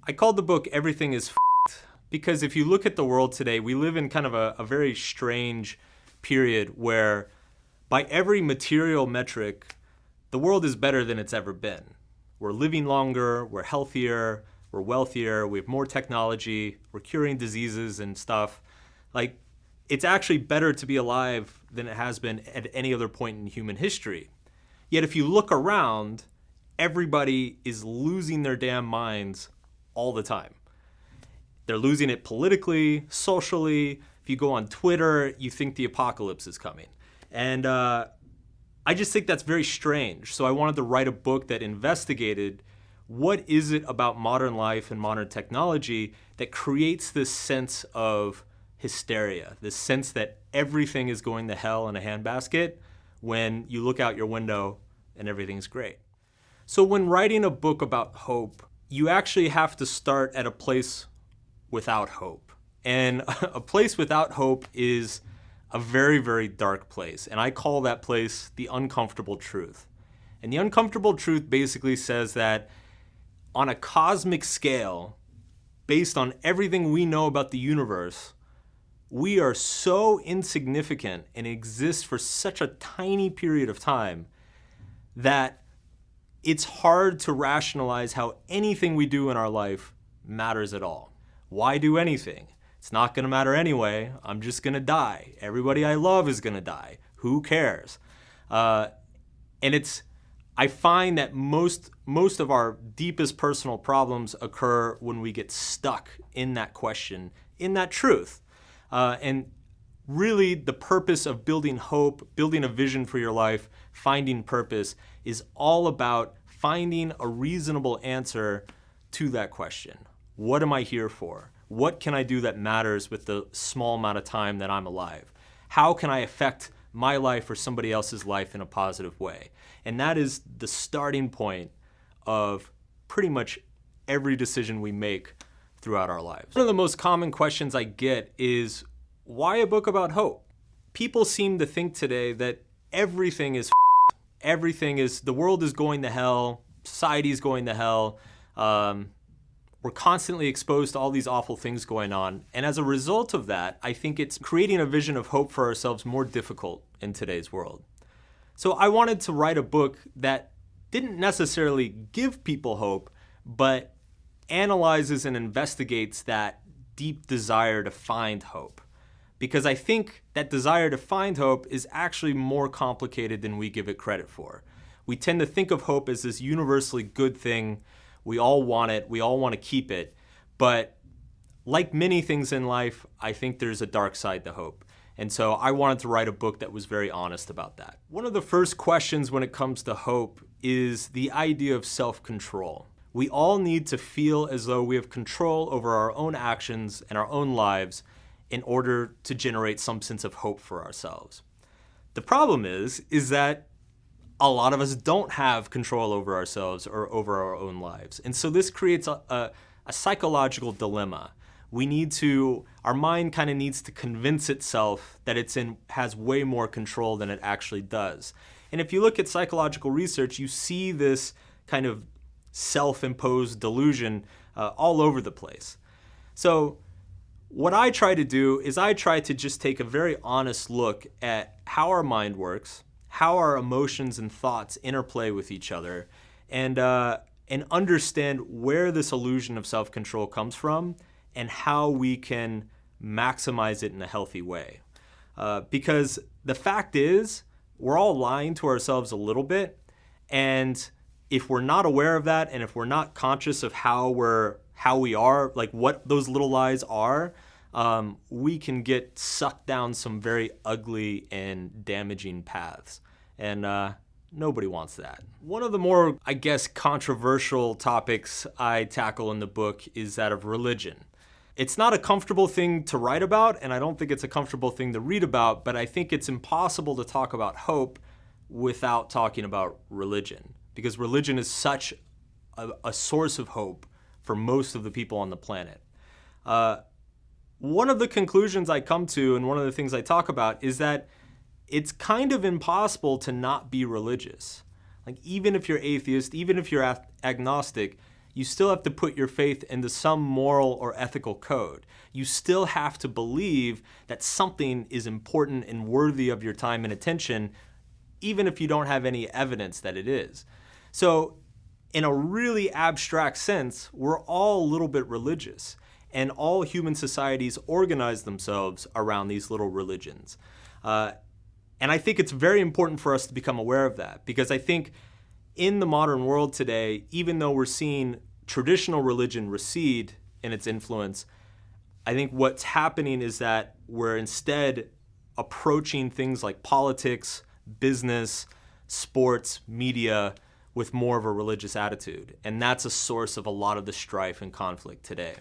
I called the book Everything is F***ed because if you look at the world today, we live in kind of a very strange period where by every material metric, the world is better than it's ever been. We're living longer, we're healthier, we're wealthier, we have more technology, we're curing diseases and stuff. Like, it's actually better to be alive than it has been at any other point in human history. Yet if you look around, everybody is losing their damn minds all the time. They're losing it politically, socially. If you go on Twitter, you think the apocalypse is coming. And I just think that's very strange. So I wanted to write a book that investigated what is it about modern life and modern technology that creates this sense of hysteria, this sense that everything is going to hell in a handbasket when you look out your window and everything's great. So when writing a book about hope, you actually have to start at a place without hope. And a place without hope is a very, very dark place. And I call that place the uncomfortable truth. And the uncomfortable truth basically says that on a cosmic scale, based on everything we know about the universe, we are so insignificant and exist for such a tiny period of time that it's hard to rationalize how anything we do in our life matters at all. Why do anything? It's not gonna matter anyway. I'm just gonna die. Everybody I love is gonna die. Who cares? I find that most of our deepest personal problems occur when we get stuck in that question, in that truth. And really the purpose of building hope, building a vision for your life, finding purpose is all about finding a reasonable answer to that question. What am I here for? What can I do that matters with the small amount of time that I'm alive? How can I affect my life or somebody else's life in a positive way? And that is the starting point of pretty much every decision we make throughout our lives. One of the most common questions I get is, why a book about hope? People seem to think today that everything is everything is, the world is going to hell, society is going to hell. We're constantly exposed to all these awful things going on. And as a result of that, I think it's creating a vision of hope for ourselves more difficult in today's world. So I wanted to write a book that didn't necessarily give people hope, but analyzes and investigates that deep desire to find hope. Because I think that desire to find hope is actually more complicated than we give it credit for. We tend to think of hope as this universally good thing. We all want it, we all want to keep it. But like many things in life, I think there's a dark side to hope. And so I wanted to write a book that was very honest about that. One of the first questions when it comes to hope is the idea of self-control. We all need to feel as though we have control over our own actions and our own lives in order to generate some sense of hope for ourselves. The problem is that a lot of us don't have control over ourselves or over our own lives. And so this creates a psychological dilemma. Our mind kind of needs to convince itself that has way more control than it actually does. And if you look at psychological research, you see this kind of self-imposed delusion all over the place. So what I try to do is I try to just take a very honest look at how our mind works, how our emotions and thoughts interplay with each other, and understand where this illusion of self-control comes from and how we can maximize it in a healthy way. Because the fact is, we're all lying to ourselves a little bit, and if we're not aware of that, and if we're not conscious of how we are, like what those little lies are, we can get sucked down some very ugly and damaging paths. And nobody wants that. One of the more, I guess, controversial topics I tackle in the book is that of religion. It's not a comfortable thing to write about, and I don't think it's a comfortable thing to read about, but I think it's impossible to talk about hope without talking about religion, because religion is such a source of hope for most of the people on the planet. One of the conclusions I come to, and one of the things I talk about, is that it's kind of impossible to not be religious. Like, even if you're atheist, even if you're agnostic, you still have to put your faith into some moral or ethical code. You still have to believe that something is important and worthy of your time and attention, even if you don't have any evidence that it is. So in a really abstract sense, we're all a little bit religious, and all human societies organize themselves around these little religions. And I think it's very important for us to become aware of that, because I think in the modern world today, even though we're seeing traditional religion recede in its influence, I think what's happening is that we're instead approaching things like politics, business, sports, media with more of a religious attitude. And that's a source of a lot of the strife and conflict today.